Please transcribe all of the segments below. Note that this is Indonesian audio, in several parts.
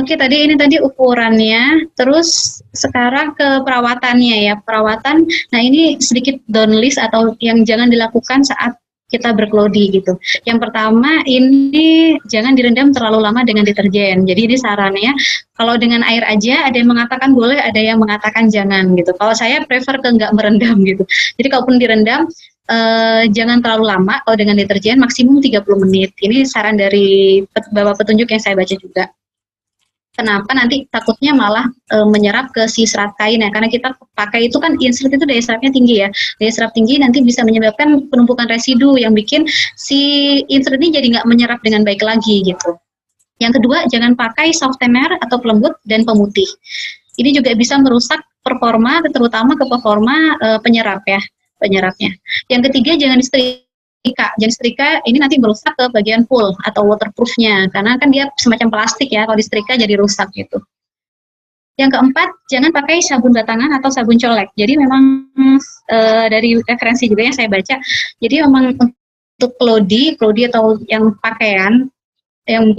Oke, ini tadi ukurannya, terus sekarang ke perawatannya ya, perawatan. Nah, ini sedikit down list atau yang jangan dilakukan saat kita berkelodi gitu. Yang pertama ini jangan direndam terlalu lama dengan deterjen. Jadi ini sarannya kalau dengan air aja ada yang mengatakan boleh, ada yang mengatakan jangan gitu. Kalau saya prefer ke nggak merendam gitu. Jadi kalaupun direndam jangan terlalu lama. Kalau dengan deterjen maksimum 30 menit. Ini saran dari beberapa petunjuk yang saya baca juga. Kenapa nanti takutnya malah menyerap ke si serat kain ya, karena kita pakai itu kan insert itu daya serapnya tinggi ya, daya serap tinggi nanti bisa menyebabkan penumpukan residu yang bikin si insert ini jadi nggak menyerap dengan baik lagi gitu. Yang kedua, jangan pakai softener atau pelembut dan pemutih. Ini juga bisa merusak performa, terutama ke performa penyerap ya, penyerapnya. Yang ketiga, jangan setrika. Jangan setrika ini nanti merusak ke bagian full atau waterproofnya, karena kan dia semacam plastik ya, kalau disetrika jadi rusak gitu. Yang keempat, jangan pakai sabun batangan atau sabun colek. Jadi memang dari referensi juga yang saya baca, jadi memang untuk klodi atau yang pakaian yang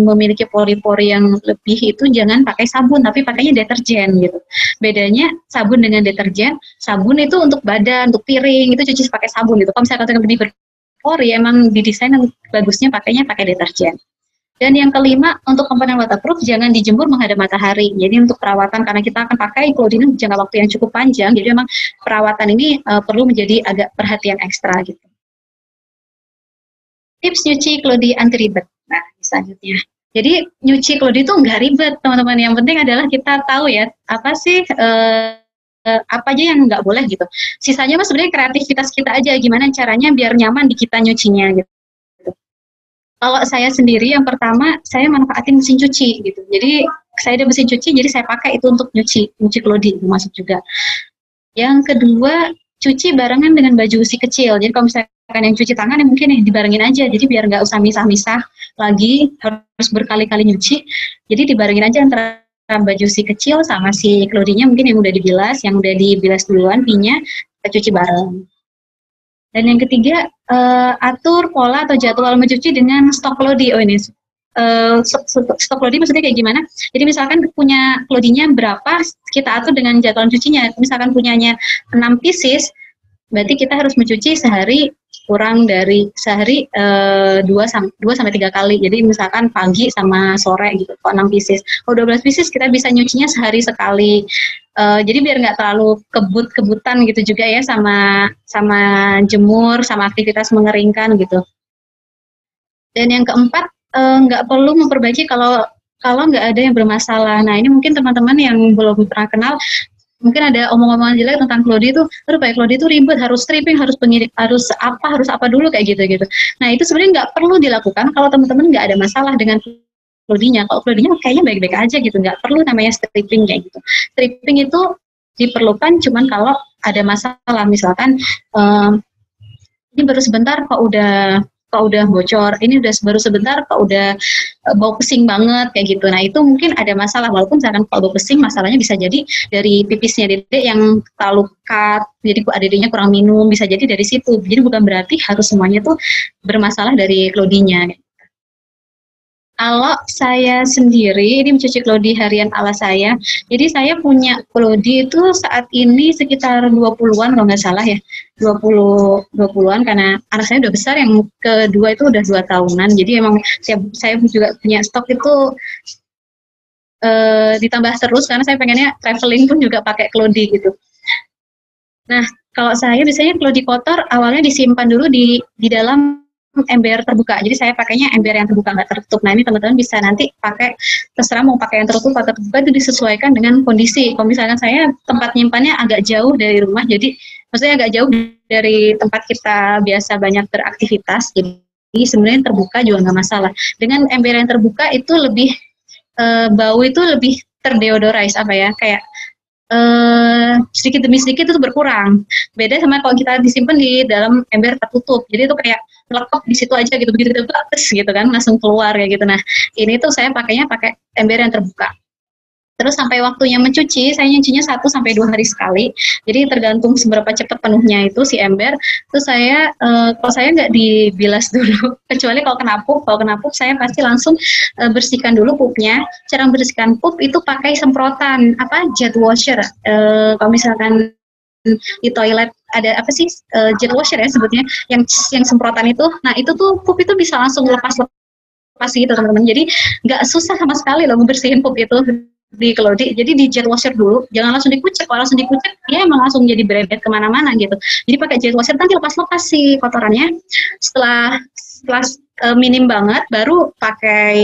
memiliki pori-pori yang lebih itu jangan pakai sabun tapi pakainya deterjen gitu. Bedanya sabun dengan deterjen, sabun itu untuk badan, untuk piring itu cuci pakai sabun gitu. Kalau misalkan lebih berpori emang didesain bagusnya pakainya pakai deterjen. Dan yang kelima, untuk komponen waterproof jangan dijemur menghadap matahari. Jadi untuk perawatan karena kita akan pakai clothing jangka waktu yang cukup panjang, jadi memang perawatan ini perlu menjadi agak perhatian ekstra gitu. Tips nyuci klodi anti ribet. Nah, selanjutnya. Jadi nyuci klodi itu nggak ribet, teman-teman. Yang penting adalah kita tahu ya, apa sih apa aja yang nggak boleh gitu. Sisanya mah sebenarnya kreativitas kita aja, gimana caranya biar nyaman di kita nyucinya gitu. Kalau saya sendiri, yang pertama saya manfaatin mesin cuci gitu. Jadi saya ada mesin cuci, jadi saya pakai itu untuk nyuci klodi, masuk juga. Yang kedua, cuci barengan dengan baju besi kecil. Jadi kalau misalkan yang cuci tangan ya mungkin dibarengin aja. Jadi biar nggak usah misah-misah lagi, harus berkali-kali nyuci. Jadi dibarengin aja antara baju si kecil sama si klodinya mungkin yang udah dibilas duluan, pinya kita cuci bareng. Dan yang ketiga, atur pola atau jadwal mencuci dengan stok klodi. Oh ini, stok klodi maksudnya kayak gimana? Jadi misalkan punya klodinya berapa, kita atur dengan jadwal cucinya. Misalkan punyanya 6 pieces, berarti kita harus mencuci sehari kurang dari sehari 2 sampai 3 kali. Jadi misalkan pagi sama sore gitu, kalau 6 pieces. Kalau 12 pieces kita bisa nyucinya sehari sekali. Jadi biar nggak terlalu kebut-kebutan gitu juga ya sama jemur, sama aktivitas mengeringkan gitu. Dan yang keempat, nggak perlu memperbaiki kalau nggak ada yang bermasalah. Nah ini mungkin teman-teman yang belum pernah kenal, mungkin ada omong-omongan jelek tentang klodi itu, aduh pakai klodi itu ribet, harus stripping, harus pengirik, harus apa dulu kayak gitu. Nah itu sebenarnya nggak perlu dilakukan kalau teman-teman nggak ada masalah dengan klodinya. Kalau klodinya kayaknya baik-baik aja gitu, nggak perlu namanya stripping kayak gitu. Stripping itu diperlukan cuman kalau ada masalah, misalkan ini baru sebentar kok udah bocor, ini baru sebentar kok udah bau pesing banget kayak gitu. Nah itu mungkin ada masalah, walaupun misalkan kalau bau pesing masalahnya bisa jadi dari pipisnya dedek yang terlalu pekat, jadi dedeknya kurang minum, bisa jadi dari situ. Jadi bukan berarti harus semuanya tuh bermasalah dari klodinya. Kalau saya sendiri, ini mencuci klodi harian ala saya. Jadi saya punya klodi itu saat ini sekitar 20-an kalau nggak salah ya. 20-an karena anak saya udah besar, yang kedua itu udah 2 tahunan. Jadi emang saya juga punya stok itu ditambah terus karena saya pengennya traveling pun juga pakai klodi gitu. Nah, kalau saya biasanya klodi kotor awalnya disimpan dulu di dalam ember terbuka. Jadi saya pakainya ember yang terbuka nggak tertutup. Nah ini teman-teman bisa nanti pakai, terserah mau pakai yang tertutup atau terbuka, itu disesuaikan dengan kondisi. Kalau misalkan saya tempat nyimpannya agak jauh dari rumah, jadi maksudnya agak jauh dari tempat kita biasa banyak beraktivitas, jadi sebenarnya terbuka juga nggak masalah. Dengan ember yang terbuka itu lebih bau itu lebih terdeodorize kayak sedikit demi sedikit itu berkurang. Beda sama kalau kita disimpan di dalam ember tertutup. Jadi itu kayak lekap di situ aja gitu, begitu kita gitu kan langsung keluar kayak gitu. Nah, ini tuh saya pakainya pakai ember yang terbuka. Terus sampai waktunya mencuci, saya nyucinya 1 sampai 2 hari sekali. Jadi tergantung seberapa cepat penuhnya itu si ember. Terus saya kalau saya nggak dibilas dulu, kecuali kalau kena pup. Kalau kena pup saya pasti langsung bersihkan dulu pupnya. Cara membersihkan pup itu pakai semprotan apa jet washer. Kalau misalkan di toilet ada apa sih jet washer ya sebutnya, yang semprotan itu. Nah itu tuh pup itu bisa langsung lepas gitu teman-teman. Jadi nggak susah sama sekali loh membersihin pup itu jadi di jet washer dulu, jangan langsung dikucek. Kalau langsung dikucek ya emang langsung jadi berebet kemana-mana gitu. Jadi pakai jet washer nanti lepas-lepas sih kotorannya. Setelah minim banget, baru pakai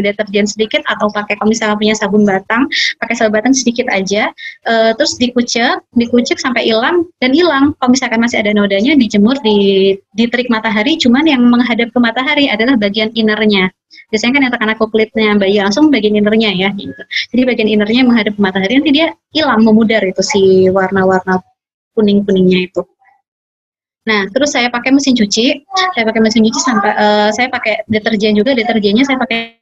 deterjen sedikit atau pakai kalau misalnya punya sabun batang, pakai sabun batang sedikit aja. Terus dikucek sampai hilang dan hilang. Kalau misalkan masih ada nodanya, dijemur di terik matahari. Cuman yang menghadap ke matahari adalah bagian innernya. Biasanya kan yang terkena kulitnya bayi langsung bagian innernya ya gitu. Jadi bagian innernya menghadap ke matahari, nanti dia hilang, memudar itu si warna-warna kuning-kuningnya itu. Nah, terus saya pakai mesin cuci. Saya pakai mesin cuci sampai saya pakai deterjen juga. Deterjennya saya pakai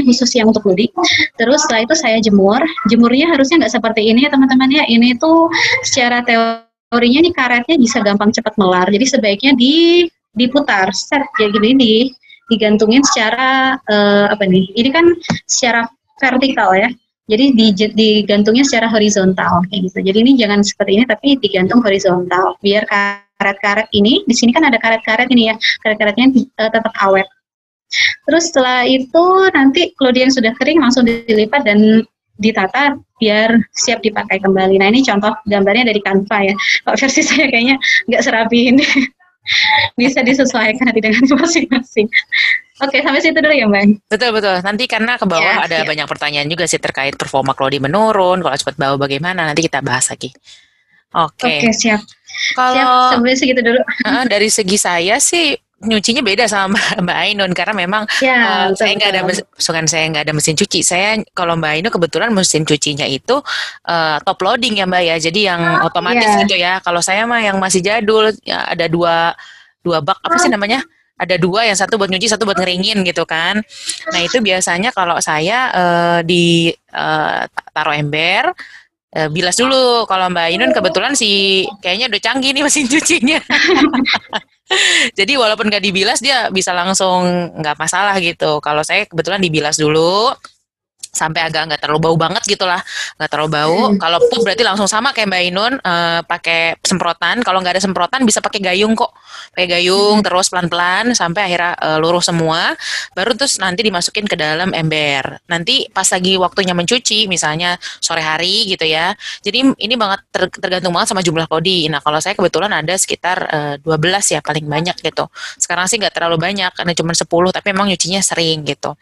khusus yang untuk lodi. Terus setelah itu saya jemur. Jemurnya harusnya nggak seperti ini ya teman-teman ya. Ini tuh secara teorinya nih karetnya bisa gampang cepat melar. Jadi sebaiknya diputar, set kayak gini digantungin secara apa nih? Ini kan secara vertikal ya. Jadi digantungnya secara horizontal kayak gitu. Jadi ini jangan seperti ini tapi digantung horizontal biar karet-karet ini, di sini kan ada karet-karet ini ya, karet-karetnya tetap awet. Terus setelah itu nanti kalau dia yang sudah kering langsung dilipat dan ditata biar siap dipakai kembali. Nah ini contoh gambarnya dari Canva ya. Kalau versi saya kayaknya nggak serapi ini. Bisa disesuaikan nanti dengan masing-masing. Oke, sampai situ dulu ya Mbak. Betul. Nanti karena ke bawah ada banyak pertanyaan juga sih terkait performa Claudie menurun, kalau cepat bau bagaimana, nanti kita bahas lagi. Oke, siap. Kalau sampai segitu dulu. Dari segi saya sih nyucinya beda sama Mbak Ainun karena memang saya nggak ada mesin cuci. Saya kalau Mbak Ainun kebetulan mesin cucinya itu top loading ya Mbak ya. Jadi yang otomatis gitu ya. Kalau saya mah yang masih jadul ya, ada dua bak apa sih namanya? Ada dua, yang satu buat nyuci, satu buat ngeringin gitu kan. Nah itu biasanya kalau saya di taruh ember, bilas dulu. Kalau Mbak Ainun kebetulan sih kayaknya udah canggih nih mesin cucinya. Jadi walaupun nggak dibilas dia bisa langsung nggak masalah gitu. Kalau saya kebetulan dibilas dulu sampai agak nggak terlalu bau banget gitulah, nggak terlalu bau. Kalau pup berarti langsung sama kayak Mbak Ainun, pakai semprotan. Kalau nggak ada semprotan bisa pakai gayung kok, pakai gayung terus pelan-pelan sampai akhirnya luruh semua. Baru terus nanti dimasukin ke dalam ember. Nanti pas lagi waktunya mencuci, misalnya sore hari gitu ya. Jadi ini banget tergantung banget sama jumlah kodi. Nah kalau saya kebetulan ada sekitar 12 ya paling banyak gitu. Sekarang sih nggak terlalu banyak karena cuma 10, tapi emang nyucinya sering gitu.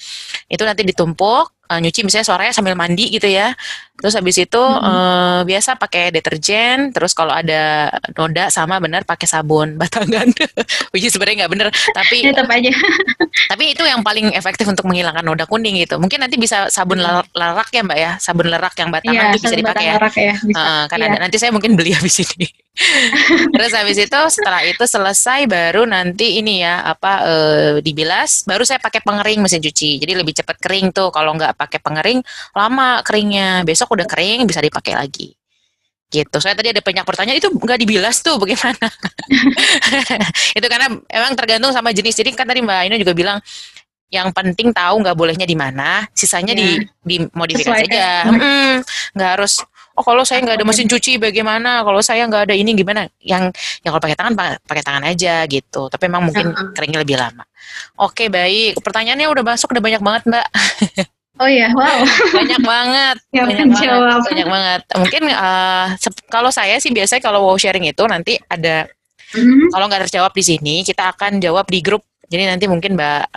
Itu nanti ditumpuk, nyuci misalnya sorenya sambil mandi gitu ya. Terus habis itu biasa pakai deterjen. Terus kalau ada noda sama benar pakai sabun batangan. Which is sebenarnya nggak bener, tapi tetap aja. tapi itu yang paling efektif untuk menghilangkan noda kuning gitu. Mungkin nanti bisa sabun lerak ya Mbak ya, sabun lerak yang batangan tuh bisa dipakai ya. Kan ada. Nanti saya mungkin beli habis ini. Terus habis itu setelah itu selesai baru nanti ini ya dibilas, baru saya pakai pengering mesin cuci. Jadi lebih cepat kering tuh. Kalau nggak pakai pengering lama keringnya. Besok udah kering bisa dipakai lagi. Gitu. Saya tadi ada banyak pertanyaan, itu nggak dibilas tuh bagaimana? Itu karena emang tergantung sama jenis. Jadi kan tadi Mbak Aina juga bilang yang penting tahu nggak bolehnya di mana, sisanya dimodifikasi aja. Nggak harus kalau saya nggak ada mesin cuci bagaimana, kalau saya nggak ada ini gimana. Yang kalau pakai tangan aja gitu. Tapi emang mungkin keringnya lebih lama. Oke, baik. Pertanyaannya udah masuk, udah banyak banget Mbak. Oh iya, wow. Banyak banget. Banyak banget. Mungkin kalau saya sih biasanya kalau wow sharing itu nanti ada, kalau nggak terjawab di sini, kita akan jawab di grup. Jadi nanti mungkin Mbak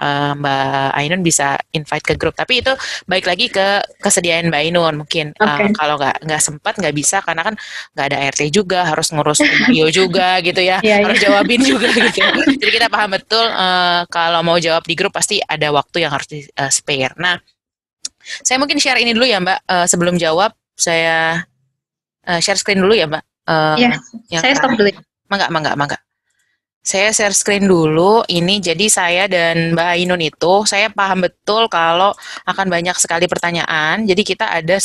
Ainun bisa invite ke grup. Tapi itu baik lagi ke kesediaan Mbak Ainun mungkin. Kalau nggak sempat, nggak bisa karena kan nggak ada ART juga, harus ngurus bio juga gitu ya, harus jawabin juga gitu. Jadi kita paham betul kalau mau jawab di grup pasti ada waktu yang harus di spare. Nah, saya mungkin share ini dulu ya Mbak, sebelum jawab saya share screen dulu ya Mbak. Iya, saya stop dulu. Mangga. Saya share screen dulu. Ini jadi saya dan Mbak Ainun itu, saya paham betul kalau akan banyak sekali pertanyaan. Jadi kita ada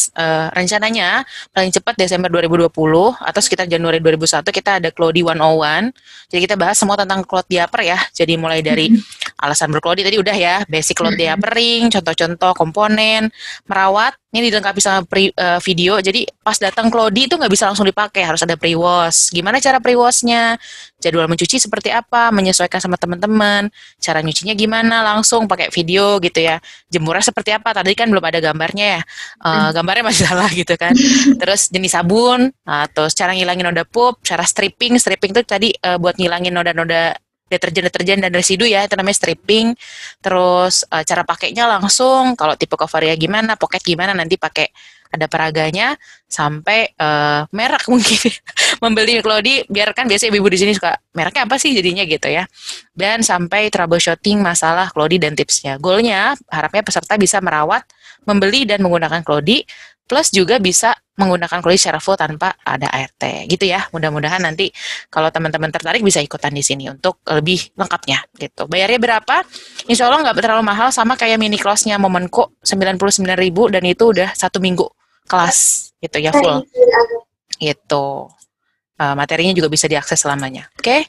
rencananya paling cepat Desember 2020 atau sekitar Januari 2001 kita ada Cloudy 101. Jadi kita bahas semua tentang cloud diaper ya. Jadi mulai dari alasan bercloudy tadi udah ya, basic cloud diapering, contoh-contoh komponen, merawat. Ini dilengkapi sama video. Jadi pas datang Cloudy itu nggak bisa langsung dipakai, harus ada pre-wash. Gimana cara pre-washnya? Jadwal mencuci seperti apa, menyesuaikan sama teman-teman, cara nyucinya gimana, langsung pakai video gitu ya. Jemurnya seperti apa, tadi kan belum ada gambarnya ya, gambarnya masih salah gitu kan. Terus jenis sabun, terus cara ngilangin noda pup, cara stripping itu tadi buat ngilangin noda-noda deterjen dan residu ya, itu namanya stripping. Terus cara pakainya langsung, kalau tipe covernya gimana, pocket gimana, nanti pakai ada peraganya, sampai merek mungkin membeli Cloudy, biar kan biasanya ibu-ibu di sini suka mereknya apa sih jadinya gitu ya, dan sampai troubleshooting masalah Cloudy dan tipsnya. Goalnya harapnya peserta bisa merawat, membeli dan menggunakan Cloudy, plus juga bisa menggunakan Cloudy secara full tanpa ada ART gitu ya. Mudah-mudahan nanti kalau teman-teman tertarik bisa ikutan di sini untuk lebih lengkapnya gitu. Bayarnya berapa? Insya Allah nggak terlalu mahal, sama kayak mini kelasnya Momenko 99.000, dan itu udah 1 minggu kelas gitu ya, full gitu. Materinya juga bisa diakses selamanya. Oke?